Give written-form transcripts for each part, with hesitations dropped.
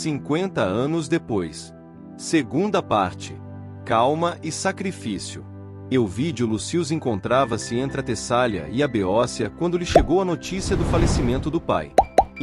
50 anos depois. Segunda parte. Calma e sacrifício. Euvídio Lucíus encontrava-se entre a Tessália e a Beócia quando lhe chegou a notícia do falecimento do pai.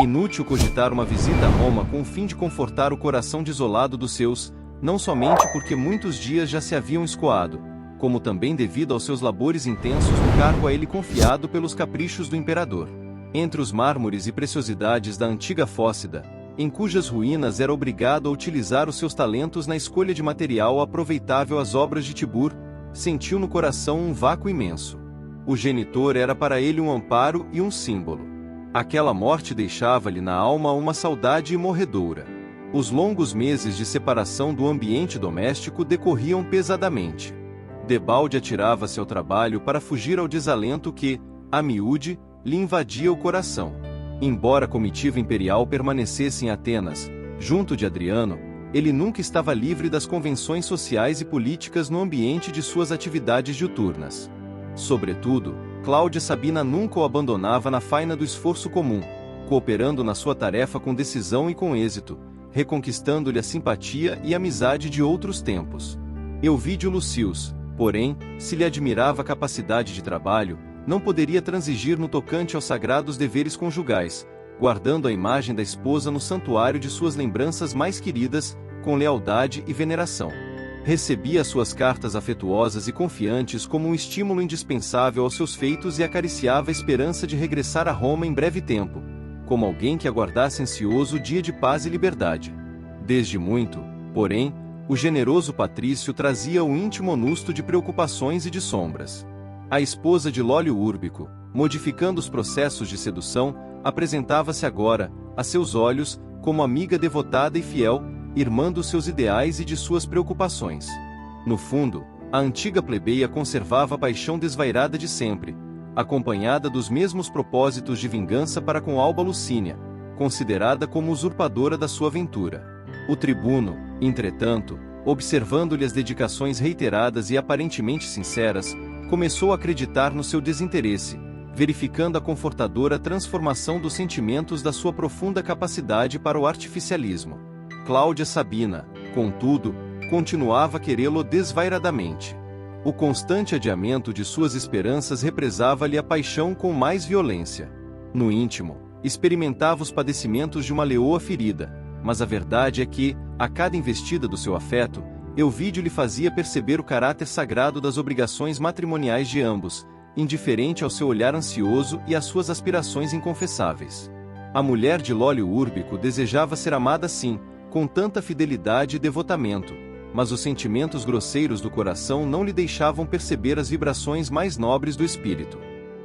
Inútil cogitar uma visita a Roma com o fim de confortar o coração desolado dos seus, não somente porque muitos dias já se haviam escoado, como também devido aos seus labores intensos no cargo a ele confiado pelos caprichos do imperador. Entre os mármores e preciosidades da antiga Fócida, em cujas ruínas era obrigado a utilizar os seus talentos na escolha de material aproveitável às obras de Tibur, sentiu no coração um vácuo imenso. O genitor era para ele um amparo e um símbolo. Aquela morte deixava-lhe na alma uma saudade imorredoura. Os longos meses de separação do ambiente doméstico decorriam pesadamente. Debalde atirava-se ao trabalho para fugir ao desalento que, a miúde, lhe invadia o coração. Embora a comitiva imperial permanecesse em Atenas, junto de Adriano, ele nunca estava livre das convenções sociais e políticas no ambiente de suas atividades diuturnas. Sobretudo, Cláudia Sabina nunca o abandonava na faina do esforço comum, cooperando na sua tarefa com decisão e com êxito, reconquistando-lhe a simpatia e amizade de outros tempos. Euvídio Lucíus, porém, se lhe admirava a capacidade de trabalho, não poderia transigir no tocante aos sagrados deveres conjugais, guardando a imagem da esposa no santuário de suas lembranças mais queridas, com lealdade e veneração. Recebia suas cartas afetuosas e confiantes como um estímulo indispensável aos seus feitos e acariciava a esperança de regressar a Roma em breve tempo, como alguém que aguardasse ansioso o dia de paz e liberdade. Desde muito, porém, o generoso patrício trazia o íntimo onusto de preocupações e de sombras. A esposa de Lólio Úrbico, modificando os processos de sedução, apresentava-se agora, a seus olhos, como amiga devotada e fiel, irmã dos seus ideais e de suas preocupações. No fundo, a antiga plebeia conservava a paixão desvairada de sempre, acompanhada dos mesmos propósitos de vingança para com Alba Lucínia, considerada como usurpadora da sua ventura. O tribuno, entretanto, observando-lhe as dedicações reiteradas e aparentemente sinceras, começou a acreditar no seu desinteresse, verificando a confortadora transformação dos sentimentos da sua profunda capacidade para o artificialismo. Cláudia Sabina, contudo, continuava a querê-lo desvairadamente. O constante adiamento de suas esperanças represava-lhe a paixão com mais violência. No íntimo, experimentava os padecimentos de uma leoa ferida, mas a verdade é que, a cada investida do seu afeto, Euvídio lhe fazia perceber o caráter sagrado das obrigações matrimoniais de ambos, indiferente ao seu olhar ansioso e às suas aspirações inconfessáveis. A mulher de Lólio Úrbico desejava ser amada sim, com tanta fidelidade e devotamento, mas os sentimentos grosseiros do coração não lhe deixavam perceber as vibrações mais nobres do espírito.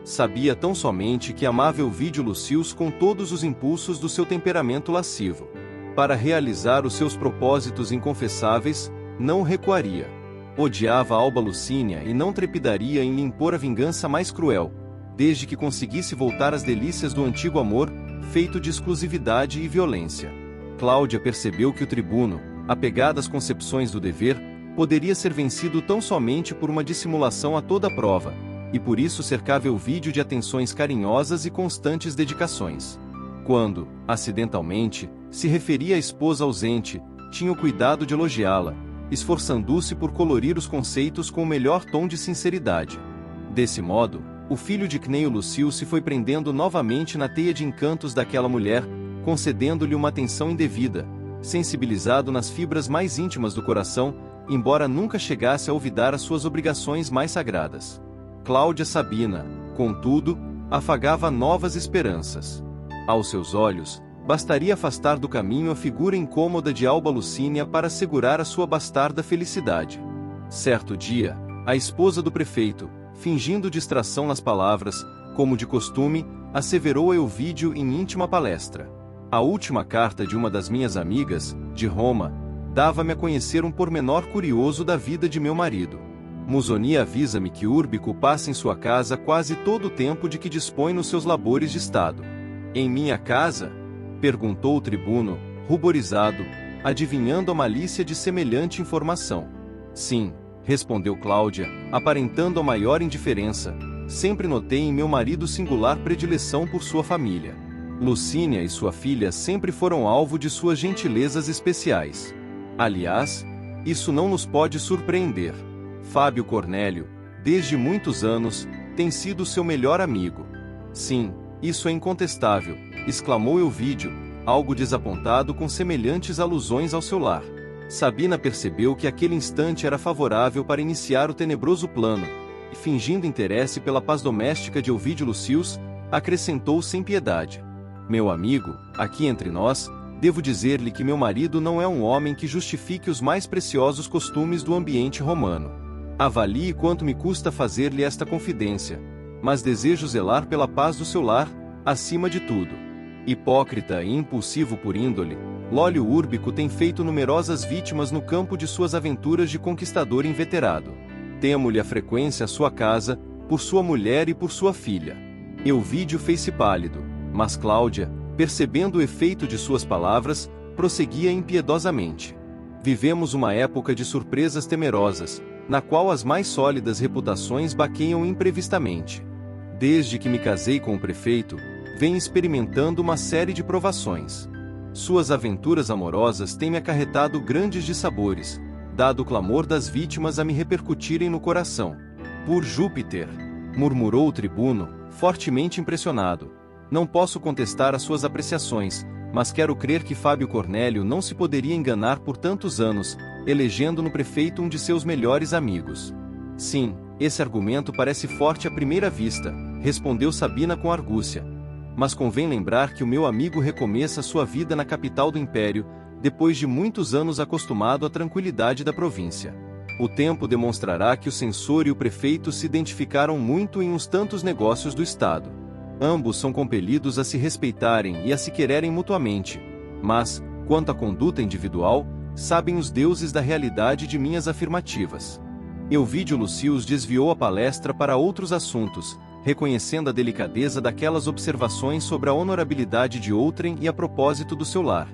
Sabia tão somente que amava Euvídio Lucíus com todos os impulsos do seu temperamento lascivo. Para realizar os seus propósitos inconfessáveis, não recuaria. Odiava Alba Lucínia e não trepidaria em lhe impor a vingança mais cruel, desde que conseguisse voltar às delícias do antigo amor, feito de exclusividade e violência. Cláudia percebeu que o tribuno, apegado às concepções do dever, poderia ser vencido tão somente por uma dissimulação a toda prova, e por isso cercava Euvídio de atenções carinhosas e constantes dedicações. Quando, acidentalmente, se referia à esposa ausente, tinha o cuidado de elogiá-la, esforçando-se por colorir os conceitos com o melhor tom de sinceridade. Desse modo, o filho de Cneio Lucíu se foi prendendo novamente na teia de encantos daquela mulher, concedendo-lhe uma atenção indevida, sensibilizado nas fibras mais íntimas do coração, embora nunca chegasse a olvidar as suas obrigações mais sagradas. Cláudia Sabina, contudo, afagava novas esperanças. Aos seus olhos, bastaria afastar do caminho a figura incômoda de Alba Lucínia para assegurar a sua bastarda felicidade. Certo dia, a esposa do prefeito, fingindo distração nas palavras, como de costume, asseverou a Euvídio em íntima palestra: a última carta de uma das minhas amigas, de Roma, dava-me a conhecer um pormenor curioso da vida de meu marido. Musonia avisa-me que Úrbico passa em sua casa quase todo o tempo de que dispõe nos seus labores de estado. Em minha casa? Perguntou o tribuno, ruborizado, adivinhando a malícia de semelhante informação. Sim, respondeu Cláudia, aparentando a maior indiferença. Sempre notei em meu marido singular predileção por sua família. Lucínia e sua filha sempre foram alvo de suas gentilezas especiais. Aliás, isso não nos pode surpreender. Fábio Cornélio, desde muitos anos, tem sido seu melhor amigo. Sim, isso é incontestável, exclamou Elvídio, algo desapontado com semelhantes alusões ao seu lar. Sabina percebeu que aquele instante era favorável para iniciar o tenebroso plano, e fingindo interesse pela paz doméstica de Elvídio Lucius, acrescentou sem piedade. Meu amigo, aqui entre nós, devo dizer-lhe que meu marido não é um homem que justifique os mais preciosos costumes do ambiente romano. Avalie quanto me custa fazer-lhe esta confidência, mas desejo zelar pela paz do seu lar, acima de tudo. Hipócrita e impulsivo por índole, Lólio Úrbico tem feito numerosas vítimas no campo de suas aventuras de conquistador inveterado. Temo-lhe a frequência à sua casa, por sua mulher e por sua filha. Elvídio fez-se pálido, mas Cláudia, percebendo o efeito de suas palavras, prosseguia impiedosamente. Vivemos uma época de surpresas temerosas, na qual as mais sólidas reputações baqueiam imprevistamente. Desde que me casei com o prefeito, venho experimentando uma série de provações. Suas aventuras amorosas têm me acarretado grandes dissabores, dado o clamor das vítimas a me repercutirem no coração. Por Júpiter! Murmurou o tribuno, fortemente impressionado. Não posso contestar as suas apreciações, mas quero crer que Fábio Cornélio não se poderia enganar por tantos anos, elegendo no prefeito um de seus melhores amigos. Sim, esse argumento parece forte à primeira vista, respondeu Sabina com argúcia. Mas convém lembrar que o meu amigo recomeça sua vida na capital do império, depois de muitos anos acostumado à tranquilidade da província. O tempo demonstrará que o censor e o prefeito se identificaram muito em uns tantos negócios do estado. Ambos são compelidos a se respeitarem e a se quererem mutuamente, mas, quanto à conduta individual, sabem os deuses da realidade de minhas afirmativas. Elvídio Lucius desviou a palestra para outros assuntos, reconhecendo a delicadeza daquelas observações sobre a honorabilidade de outrem e a propósito do seu lar.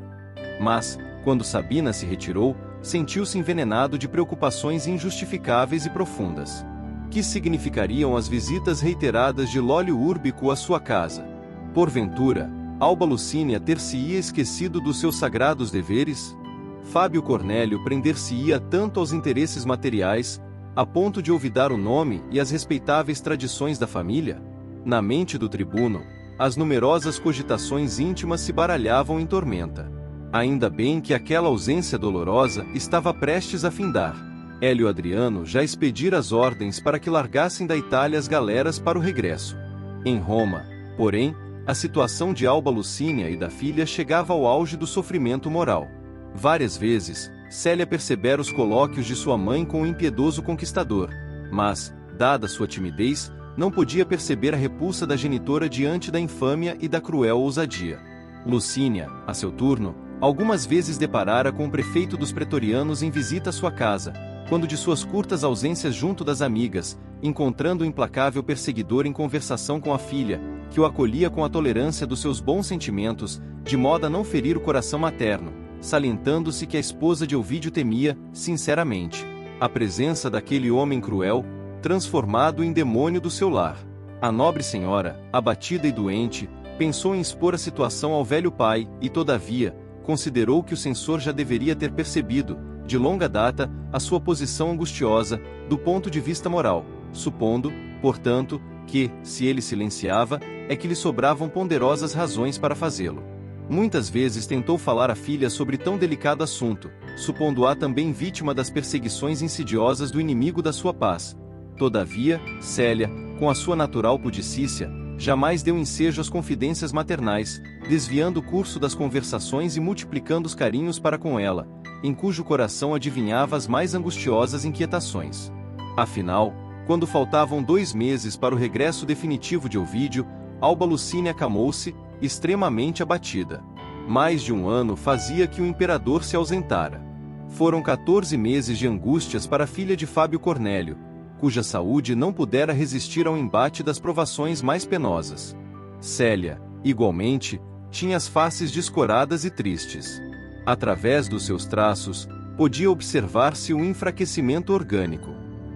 Mas, quando Sabina se retirou, sentiu-se envenenado de preocupações injustificáveis e profundas. Que significariam as visitas reiteradas de Lólio Úrbico à sua casa? Porventura, Alba Lucínia ter-se-ia esquecido dos seus sagrados deveres? Fábio Cornélio prender-se-ia tanto aos interesses materiais, a ponto de olvidar o nome e as respeitáveis tradições da família? Na mente do tribuno, as numerosas cogitações íntimas se baralhavam em tormenta. Ainda bem que aquela ausência dolorosa estava prestes a findar. Hélio Adriano já expedira as ordens para que largassem da Itália as galeras para o regresso. Em Roma, porém, a situação de Alba Lucínia e da filha chegava ao auge do sofrimento moral. Várias vezes, Célia percebera os colóquios de sua mãe com o impiedoso conquistador, mas, dada sua timidez, não podia perceber a repulsa da genitora diante da infâmia e da cruel ousadia. Lucínia, a seu turno, algumas vezes deparara com o prefeito dos pretorianos em visita à sua casa, quando de suas curtas ausências junto das amigas, encontrando o implacável perseguidor em conversação com a filha, que o acolhia com a tolerância dos seus bons sentimentos, de modo a não ferir o coração materno, salientando-se que a esposa de Elvídio temia, sinceramente, a presença daquele homem cruel, transformado em demônio do seu lar. A nobre senhora, abatida e doente, pensou em expor a situação ao velho pai, e todavia, considerou que o censor já deveria ter percebido, de longa data, a sua posição angustiosa, do ponto de vista moral, supondo, portanto, que, se ele silenciava, é que lhe sobravam ponderosas razões para fazê-lo. Muitas vezes tentou falar à filha sobre tão delicado assunto, supondo-a também vítima das perseguições insidiosas do inimigo da sua paz. Todavia, Célia, com a sua natural pudicícia, jamais deu ensejo às confidências maternais, desviando o curso das conversações e multiplicando os carinhos para com ela, em cujo coração adivinhava as mais angustiosas inquietações. Afinal, quando faltavam 2 meses para o regresso definitivo de Elvídio, Alba Lucínia acamou-se, extremamente abatida. Mais de 1 ano fazia que o imperador se ausentara. Foram 14 meses de angústias para a filha de Fábio Cornélio, cuja saúde não pudera resistir ao embate das provações mais penosas. Célia, igualmente, tinha as faces descoradas e tristes. Através dos seus traços, podia observar-se um enfraquecimento orgânico.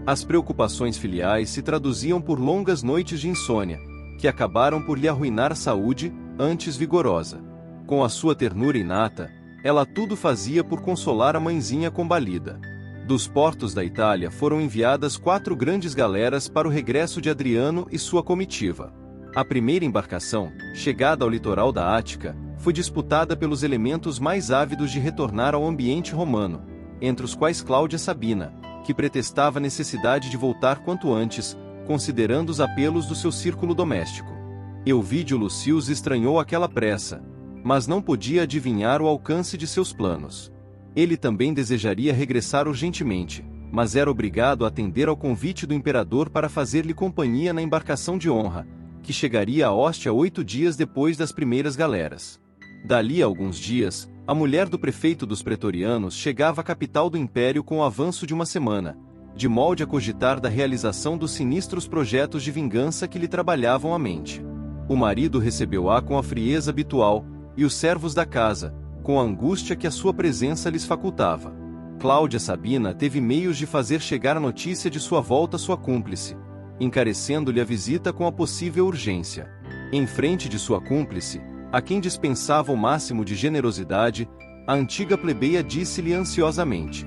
As preocupações filiais se traduziam por longas noites de insônia, que acabaram por lhe arruinar a saúde, antes vigorosa. Com a sua ternura inata, ela tudo fazia por consolar a mãezinha combalida. Dos portos da Itália foram enviadas 4 grandes galeras para o regresso de Adriano e sua comitiva. A primeira embarcação, chegada ao litoral da Ática, foi disputada pelos elementos mais ávidos de retornar ao ambiente romano, entre os quais Cláudia Sabina, que pretextava a necessidade de voltar quanto antes, considerando os apelos do seu círculo doméstico. Euvídio Lucius estranhou aquela pressa, mas não podia adivinhar o alcance de seus planos. Ele também desejaria regressar urgentemente, mas era obrigado a atender ao convite do imperador para fazer-lhe companhia na embarcação de honra, que chegaria a Ostia 8 dias depois das primeiras galeras. Dali a alguns dias, a mulher do prefeito dos pretorianos chegava à capital do império com o avanço de uma semana, de molde a cogitar da realização dos sinistros projetos de vingança que lhe trabalhavam a mente. O marido recebeu-a com a frieza habitual, e os servos da casa, com a angústia que a sua presença lhes facultava. Cláudia Sabina teve meios de fazer chegar a notícia de sua volta à sua cúmplice, encarecendo-lhe a visita com a possível urgência. Em frente de sua cúmplice, a quem dispensava o máximo de generosidade, a antiga plebeia disse-lhe ansiosamente: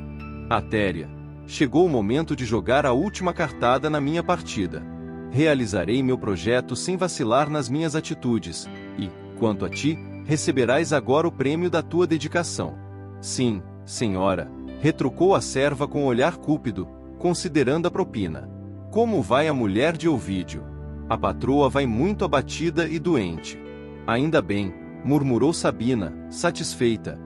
Atéria, chegou o momento de jogar a última cartada na minha partida. Realizarei meu projeto sem vacilar nas minhas atitudes, e, quanto a ti, receberás agora o prêmio da tua dedicação. Sim, senhora, retrucou a serva com olhar cúpido, considerando a propina. Como vai a mulher de Ovídio? A patroa vai muito abatida e doente. Ainda bem, murmurou Sabina, satisfeita.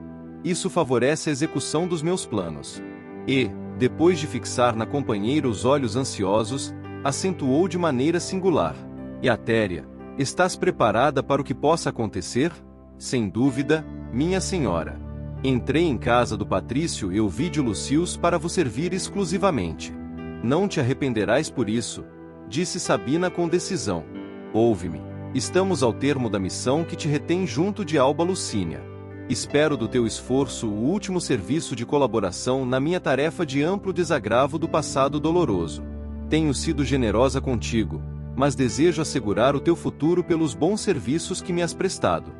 Isso favorece a execução dos meus planos. E, depois de fixar na companheira os olhos ansiosos, acentuou de maneira singular: E Atéria, estás preparada para o que possa acontecer? Sem dúvida, minha senhora. Entrei em casa do patrício Euvídio Lucius para vos servir exclusivamente. Não te arrependerás por isso, disse Sabina com decisão. Ouve-me. Estamos ao termo da missão que te retém junto de Alba Lucínia. Espero do teu esforço o último serviço de colaboração na minha tarefa de amplo desagravo do passado doloroso. Tenho sido generosa contigo, mas desejo assegurar o teu futuro pelos bons serviços que me has prestado.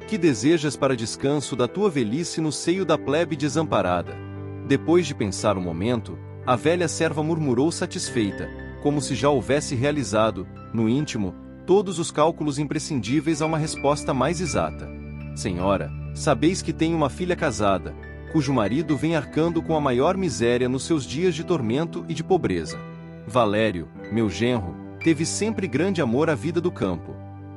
Que desejas para descanso da tua velhice no seio da plebe desamparada? Depois de pensar um momento, a velha serva murmurou satisfeita, como se já houvesse realizado, no íntimo, todos os cálculos imprescindíveis a uma resposta mais exata. Senhora, sabeis que tenho uma filha casada, cujo marido vem arcando com a maior miséria nos seus dias de tormento e de pobreza. Valério, meu genro, teve sempre grande amor à vida do campo.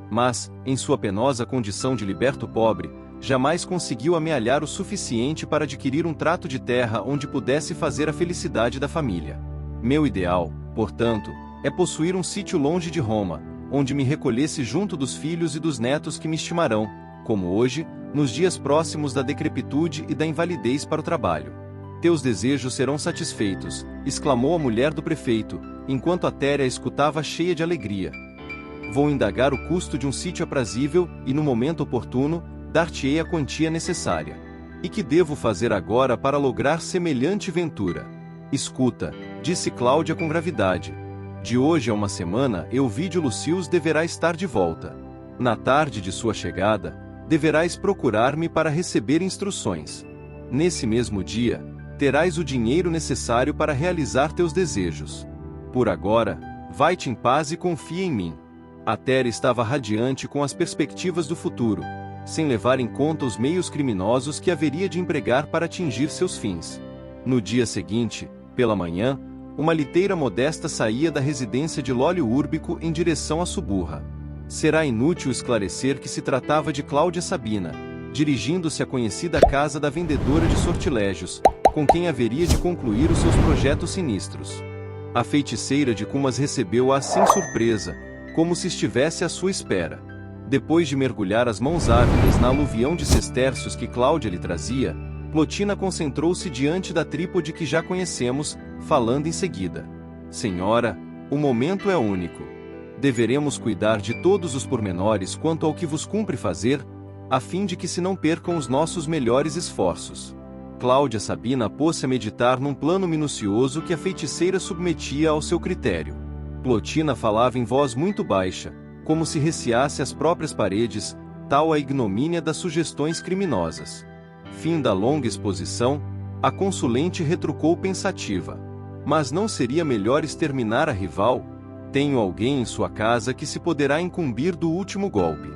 Mas, em sua penosa condição de liberto pobre, jamais conseguiu amealhar o suficiente para adquirir um trato de terra onde pudesse fazer a felicidade da família. Meu ideal, portanto, é possuir um sítio longe de Roma, onde me recolhesse junto dos filhos e dos netos que me estimarão, como hoje, nos dias próximos da decrepitude e da invalidez para o trabalho. Teus desejos serão satisfeitos, exclamou a mulher do prefeito, enquanto Atéria escutava cheia de alegria. Vou indagar o custo de um sítio aprazível e, no momento oportuno, dar-te-ei a quantia necessária. E que devo fazer agora para lograr semelhante ventura? Escuta, disse Cláudia com gravidade. De hoje a uma semana, Euvídio Lucius deverá estar de volta. Na tarde de sua chegada, deverás procurar-me para receber instruções. Nesse mesmo dia, terás o dinheiro necessário para realizar teus desejos. Por agora, vai-te em paz e confia em mim. Atéria estava radiante com as perspectivas do futuro, sem levar em conta os meios criminosos que haveria de empregar para atingir seus fins. No dia seguinte, pela manhã, uma liteira modesta saía da residência de Lólio Úrbico em direção à Suburra. Será inútil esclarecer que se tratava de Cláudia Sabina, dirigindo-se à conhecida casa da vendedora de sortilégios, com quem haveria de concluir os seus projetos sinistros. A feiticeira de Cumas recebeu-a sem surpresa, como se estivesse à sua espera. Depois de mergulhar as mãos ávidas na aluvião de sestércios que Cláudia lhe trazia, Plotina concentrou-se diante da trípode que já conhecemos, falando em seguida. Senhora, o momento é único. Deveremos cuidar de todos os pormenores quanto ao que vos cumpre fazer, a fim de que se não percam os nossos melhores esforços. Cláudia Sabina pôs-se a meditar num plano minucioso que a feiticeira submetia ao seu critério. Plotina falava em voz muito baixa, como se receasse as próprias paredes, tal a ignomínia das sugestões criminosas. Fim da longa exposição, a consulente retrucou pensativa. Mas não seria melhor exterminar a rival? Tenho alguém em sua casa que se poderá incumbir do último golpe.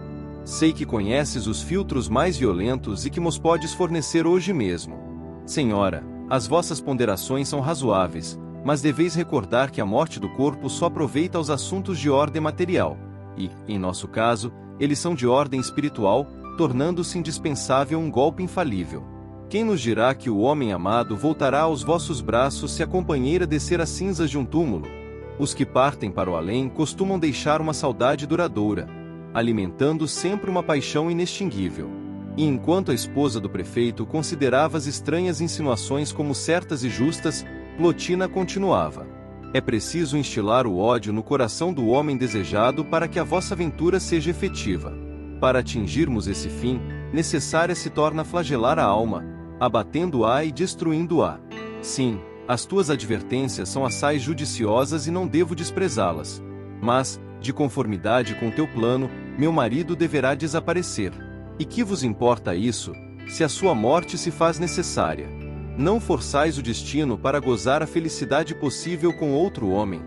Sei que conheces os filtros mais violentos e que nos podes fornecer hoje mesmo. Senhora, as vossas ponderações são razoáveis, mas deveis recordar que a morte do corpo só aproveita aos assuntos de ordem material, e, em nosso caso, eles são de ordem espiritual, tornando-se indispensável um golpe infalível. Quem nos dirá que o homem amado voltará aos vossos braços se a companheira descer as cinzas de um túmulo? Os que partem para o além costumam deixar uma saudade duradoura, alimentando sempre uma paixão inextinguível. E enquanto a esposa do prefeito considerava as estranhas insinuações como certas e justas, Plotina continuava: é preciso instilar o ódio no coração do homem desejado para que a vossa aventura seja efetiva. Para atingirmos esse fim, necessária se torna flagelar a alma, abatendo-a e destruindo-a. Sim, as tuas advertências são assaz judiciosas e não devo desprezá-las. Mas, de conformidade com teu plano, meu marido deverá desaparecer. E que vos importa isso, se a sua morte se faz necessária? Não forçais o destino para gozar a felicidade possível com outro homem.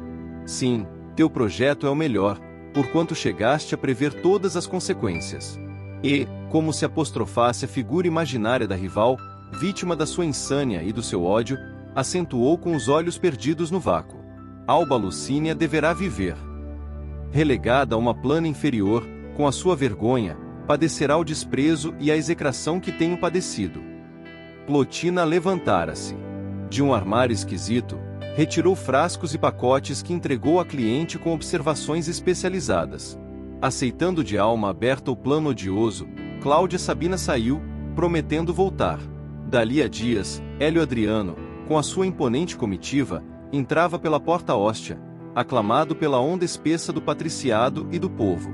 Sim, teu projeto é o melhor, porquanto chegaste a prever todas as consequências. E, como se apostrofasse a figura imaginária da rival, vítima da sua insânia e do seu ódio, acentuou com os olhos perdidos no vácuo: Alba Lucínia deverá viver. Relegada a uma plana inferior, com a sua vergonha, padecerá o desprezo e a execração que tenho padecido. Plotina levantara-se. De um armário esquisito, retirou frascos e pacotes que entregou à cliente com observações especializadas. Aceitando de alma aberta o plano odioso, Cláudia Sabina saiu, prometendo voltar. Dali a dias, Hélio Adriano, com a sua imponente comitiva, entrava pela porta hóstia, aclamado pela onda espessa do patriciado e do povo.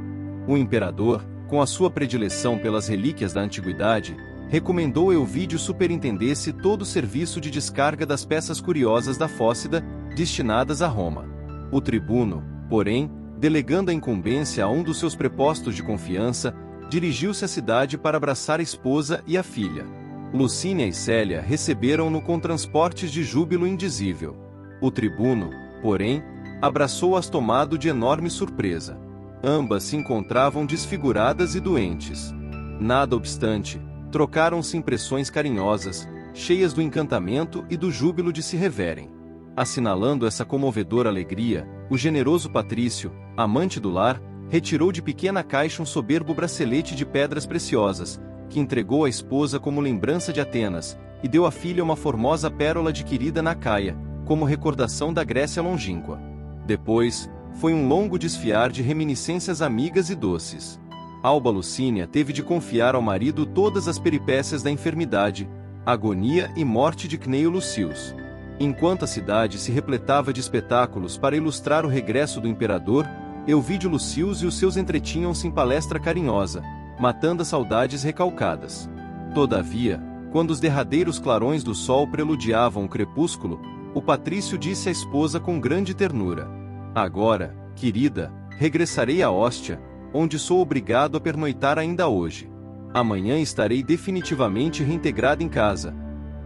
O imperador, com a sua predileção pelas relíquias da antiguidade, recomendou Elvídio superintendesse todo o serviço de descarga das peças curiosas da Fócida, destinadas a Roma. O tribuno, porém, delegando a incumbência a um dos seus prepostos de confiança, dirigiu-se à cidade para abraçar a esposa e a filha. Lucínia e Célia receberam-no com transportes de júbilo indizível. O tribuno, porém, abraçou-as tomado de enorme surpresa. Ambas se encontravam desfiguradas e doentes. Nada obstante, trocaram-se impressões carinhosas, cheias do encantamento e do júbilo de se reverem. Assinalando essa comovedora alegria, o generoso patrício, amante do lar, retirou de pequena caixa um soberbo bracelete de pedras preciosas, que entregou à esposa como lembrança de Atenas, e deu à filha uma formosa pérola adquirida na Caia, como recordação da Grécia longínqua. Depois, foi um longo desfiar de reminiscências amigas e doces. Alba Lucínia teve de confiar ao marido todas as peripécias da enfermidade, agonia e morte de Cneio Lucius. Enquanto a cidade se repletava de espetáculos para ilustrar o regresso do imperador, Elvídio Lucius e os seus entretinham-se em palestra carinhosa, matando as saudades recalcadas. Todavia, quando os derradeiros clarões do sol preludiavam o crepúsculo, o patrício disse à esposa com grande ternura: agora, querida, regressarei à Hóstia, onde sou obrigado a pernoitar ainda hoje. Amanhã estarei definitivamente reintegrado em casa,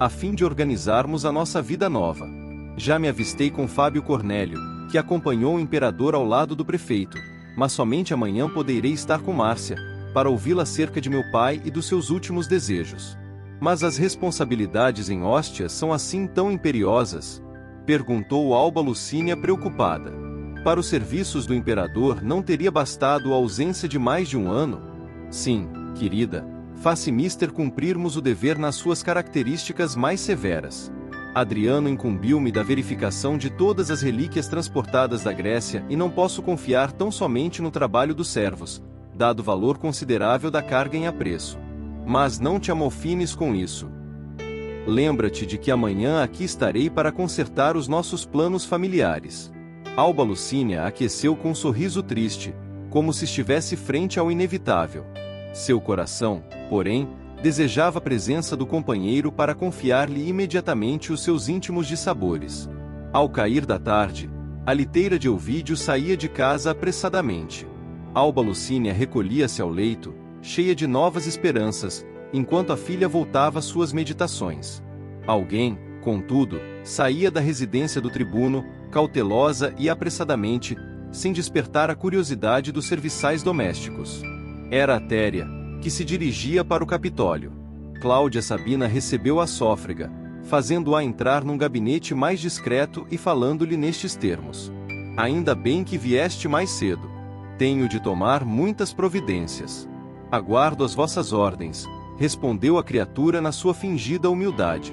a fim de organizarmos a nossa vida nova. Já me avistei com Fábio Cornélio, que acompanhou o imperador ao lado do prefeito, mas somente amanhã poderei estar com Márcia, para ouvi-la acerca de meu pai e dos seus últimos desejos. Mas as responsabilidades em Hóstia são assim tão imperiosas? Perguntou Alba Lucínia preocupada. Para os serviços do imperador não teria bastado a ausência de mais de um ano? Sim, querida, faça mister cumprirmos o dever nas suas características mais severas. Adriano incumbiu-me da verificação de todas as relíquias transportadas da Grécia e não posso confiar tão somente no trabalho dos servos, dado o valor considerável da carga em apreço. Mas não te amofines com isso. Lembra-te de que amanhã aqui estarei para consertar os nossos planos familiares. Alba Lucínia aqueceu com um sorriso triste, como se estivesse frente ao inevitável. Seu coração, porém, desejava a presença do companheiro para confiar-lhe imediatamente os seus íntimos dissabores. Ao cair da tarde, a liteira de Elvídio saía de casa apressadamente. Alba Lucínia recolhia-se ao leito, cheia de novas esperanças, enquanto a filha voltava às suas meditações. Alguém, contudo, saía da residência do tribuno, cautelosa e apressadamente, sem despertar a curiosidade dos serviçais domésticos. Era Atéria, que se dirigia para o Capitólio. Cláudia Sabina recebeu a sófrega, fazendo-a entrar num gabinete mais discreto e falando-lhe nestes termos: ainda bem que vieste mais cedo. Tenho de tomar muitas providências. Aguardo as vossas ordens, respondeu a criatura na sua fingida humildade.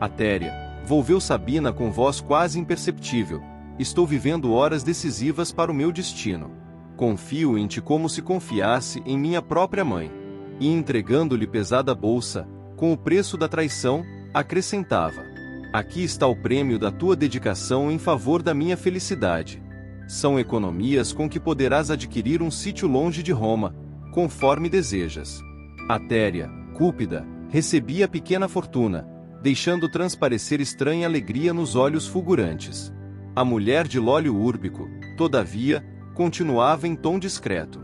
Atéria, volveu Sabina com voz quase imperceptível: estou vivendo horas decisivas para o meu destino. Confio em ti como se confiasse em minha própria mãe. E entregando-lhe pesada bolsa, com o preço da traição, acrescentava: aqui está o prêmio da tua dedicação em favor da minha felicidade. São economias com que poderás adquirir um sítio longe de Roma, conforme desejas. Atéria, cúpida, recebia pequena fortuna, deixando transparecer estranha alegria nos olhos fulgurantes. A mulher de Lólio Úrbico, todavia, continuava em tom discreto: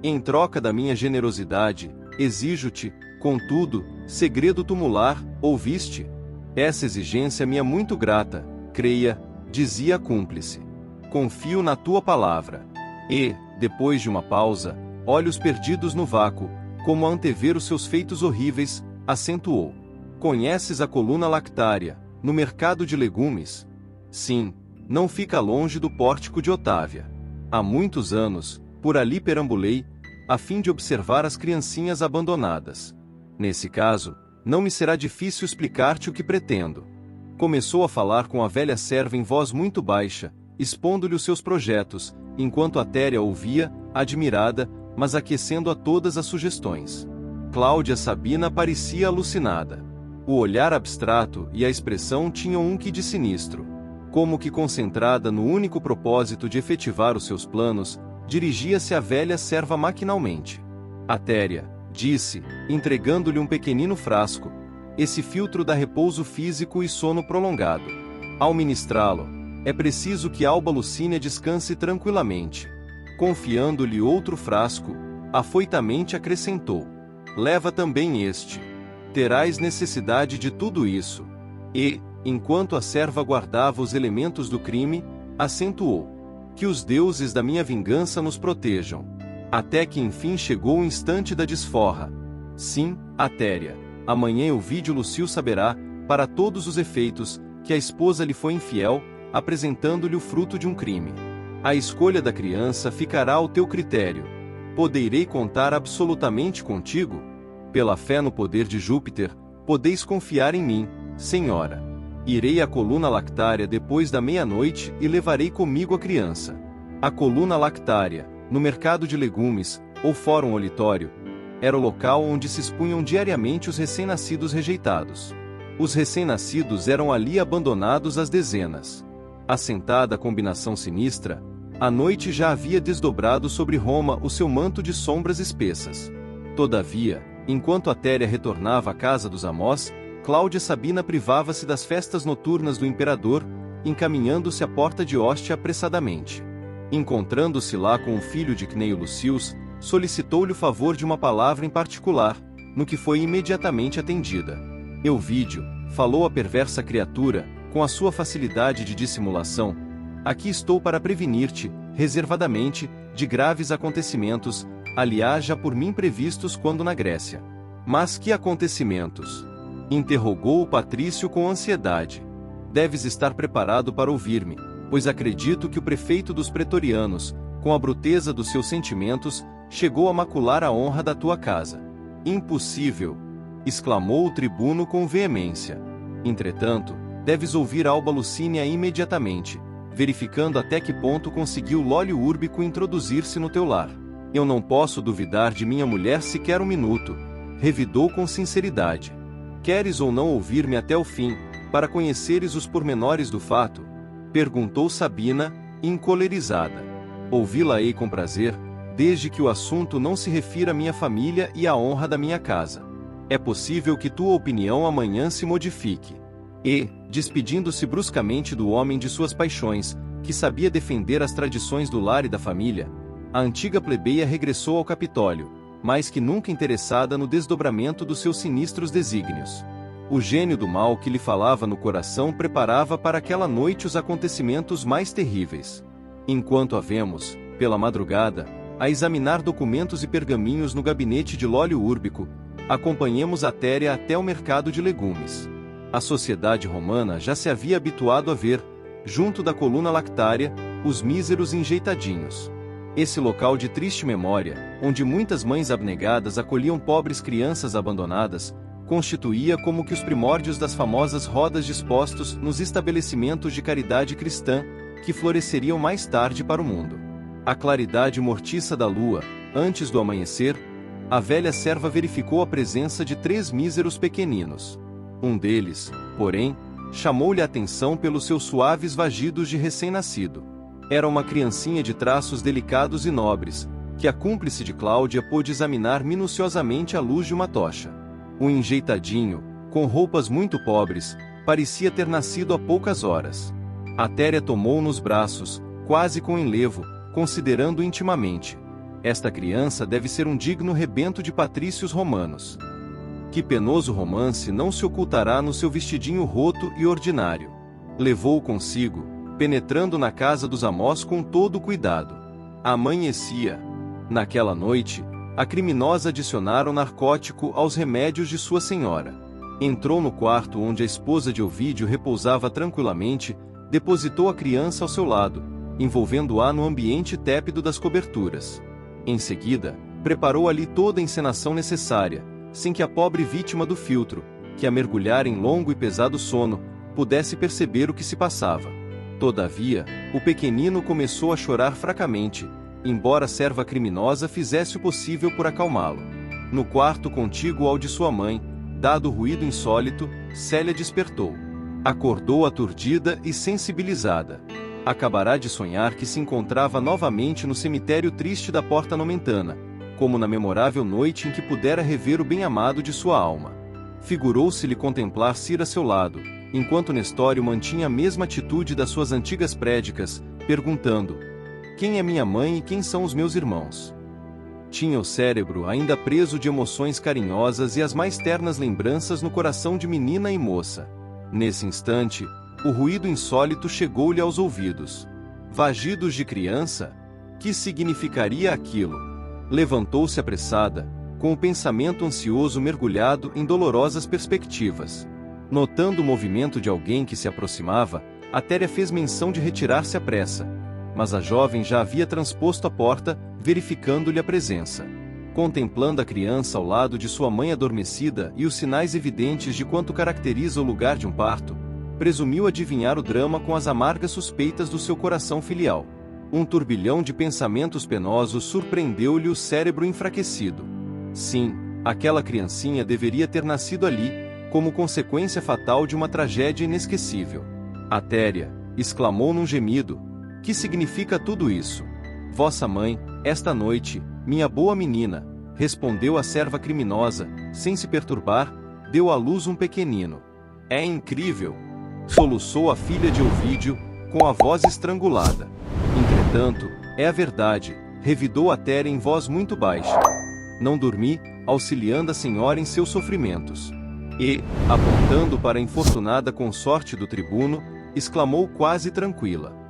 em troca da minha generosidade, exijo-te, contudo, segredo tumular, ouviste? Essa exigência me é muito grata, creia, dizia a cúmplice. Confio na tua palavra. E, depois de uma pausa, olhos perdidos no vácuo, como a antever os seus feitos horríveis, acentuou: conheces a coluna lactária, no mercado de legumes? Sim, não fica longe do pórtico de Otávia. Há muitos anos, por ali perambulei, a fim de observar as criancinhas abandonadas. Nesse caso, não me será difícil explicar-te o que pretendo. Começou a falar com a velha serva em voz muito baixa, expondo-lhe os seus projetos, enquanto Atéria ouvia, admirada, mas aquecendo a todas as sugestões. Cláudia Sabina parecia alucinada. O olhar abstrato e a expressão tinham um quê de sinistro. Como que concentrada no único propósito de efetivar os seus planos, dirigia-se à velha serva maquinalmente. Atéria, disse, entregando-lhe um pequenino frasco, esse filtro dá repouso físico e sono prolongado. Ao ministrá-lo, é preciso que Alba Lucínia descanse tranquilamente. Confiando-lhe outro frasco, afoitamente acrescentou: leva também este. Terás necessidade de tudo isso. E, enquanto a serva guardava os elementos do crime, acentuou: que os deuses da minha vingança nos protejam. Até que enfim chegou o instante da desforra. Sim, Atéria, amanhã Ovídio Lucio saberá, para todos os efeitos, que a esposa lhe foi infiel, apresentando-lhe o fruto de um crime. A escolha da criança ficará ao teu critério. Poderei contar absolutamente contigo? Pela fé no poder de Júpiter, podeis confiar em mim, senhora. Irei à coluna lactária depois da meia-noite e levarei comigo a criança. A coluna lactária, no mercado de legumes, ou fórum olitório, era o local onde se expunham diariamente os recém-nascidos rejeitados. Os recém-nascidos eram ali abandonados às dezenas. Assentada a combinação sinistra, a noite já havia desdobrado sobre Roma o seu manto de sombras espessas. Todavia, enquanto Atéria retornava à casa dos Amós, Cláudia Sabina privava-se das festas noturnas do imperador, encaminhando-se à porta de Ostia apressadamente. Encontrando-se lá com o filho de Cneio Lucius, solicitou-lhe o favor de uma palavra em particular, no que foi imediatamente atendida. Euvídio, falou a perversa criatura, com a sua facilidade de dissimulação, aqui estou para prevenir-te, reservadamente, de graves acontecimentos, aliás já por mim previstos quando na Grécia. Mas que acontecimentos? Interrogou o patrício com ansiedade. Deves estar preparado para ouvir-me, pois acredito que o prefeito dos pretorianos, com a bruteza dos seus sentimentos, chegou a macular a honra da tua casa. Impossível! Exclamou o tribuno com veemência. Entretanto, deves ouvir Alba Lucínia imediatamente, verificando até que ponto conseguiu Lólio Úrbico introduzir-se no teu lar. Eu não posso duvidar de minha mulher sequer um minuto, revidou com sinceridade. Queres ou não ouvir-me até o fim, para conheceres os pormenores do fato? Perguntou Sabina, encolerizada. Ouvi-la-ei com prazer, desde que o assunto não se refira à minha família e à honra da minha casa. É possível que tua opinião amanhã se modifique. E, despedindo-se bruscamente do homem de suas paixões, que sabia defender as tradições do lar e da família, a antiga plebeia regressou ao Capitólio, mais que nunca interessada no desdobramento dos seus sinistros desígnios. O gênio do mal que lhe falava no coração preparava para aquela noite os acontecimentos mais terríveis. Enquanto a vemos, pela madrugada, a examinar documentos e pergaminhos no gabinete de Lólio Úrbico, acompanhemos Atéria até o mercado de legumes. A sociedade romana já se havia habituado a ver, junto da coluna lactária, os míseros enjeitadinhos. Esse local de triste memória, onde muitas mães abnegadas acolhiam pobres crianças abandonadas, constituía como que os primórdios das famosas rodas dispostos nos estabelecimentos de caridade cristã, que floresceriam mais tarde para o mundo. À claridade mortiça da lua, antes do amanhecer, a velha serva verificou a presença de 3 míseros pequeninos. Um deles, porém, chamou-lhe a atenção pelos seus suaves vagidos de recém-nascido. Era uma criancinha de traços delicados e nobres, que a cúmplice de Cláudia pôde examinar minuciosamente à luz de uma tocha. O enjeitadinho, com roupas muito pobres, parecia ter nascido há poucas horas. Atéria tomou-o nos braços, quase com enlevo, considerando intimamente: esta criança deve ser um digno rebento de patrícios romanos. Que penoso romance não se ocultará no seu vestidinho roto e ordinário. Levou-o consigo, penetrando na casa dos Amós com todo o cuidado. Amanhecia. Naquela noite, a criminosa adicionara o narcótico aos remédios de sua senhora. Entrou no quarto onde a esposa de Ovídio repousava tranquilamente, depositou a criança ao seu lado, envolvendo-a no ambiente tépido das coberturas. Em seguida, preparou ali toda a encenação necessária, sem que a pobre vítima do filtro, que a mergulhara em longo e pesado sono, pudesse perceber o que se passava. Todavia, o pequenino começou a chorar fracamente, embora a serva criminosa fizesse o possível por acalmá-lo. No quarto contíguo ao de sua mãe, dado o ruído insólito, Célia despertou. Acordou aturdida e sensibilizada. Acabará de sonhar que se encontrava novamente no cemitério triste da Porta Nomentana, como na memorável noite em que pudera rever o bem-amado de sua alma. Figurou-se-lhe contemplar Cira a seu lado, enquanto Nestório mantinha a mesma atitude das suas antigas prédicas, perguntando: quem é minha mãe e quem são os meus irmãos? Tinha o cérebro ainda preso de emoções carinhosas e as mais ternas lembranças no coração de menina e moça. Nesse instante, o ruído insólito chegou-lhe aos ouvidos. Vagidos de criança? Que significaria aquilo? Levantou-se apressada, com o pensamento ansioso mergulhado em dolorosas perspectivas. Notando o movimento de alguém que se aproximava, Atéria fez menção de retirar-se à pressa, mas a jovem já havia transposto a porta, verificando-lhe a presença. Contemplando a criança ao lado de sua mãe adormecida e os sinais evidentes de quanto caracteriza o lugar de um parto, presumiu adivinhar o drama com as amargas suspeitas do seu coração filial. Um turbilhão de pensamentos penosos surpreendeu-lhe o cérebro enfraquecido. Sim, aquela criancinha deveria ter nascido ali, como consequência fatal de uma tragédia inesquecível. Atéria, exclamou num gemido: que significa tudo isso? Vossa mãe, esta noite, minha boa menina, respondeu a serva criminosa, sem se perturbar, deu à luz um pequenino. É incrível! Soluçou a filha de Ovídio, com a voz estrangulada. Entretanto, é a verdade, revidou Atéria em voz muito baixa. Não dormi, auxiliando a senhora em seus sofrimentos. E, apontando para a infortunada consorte do tribuno, exclamou quase tranquila: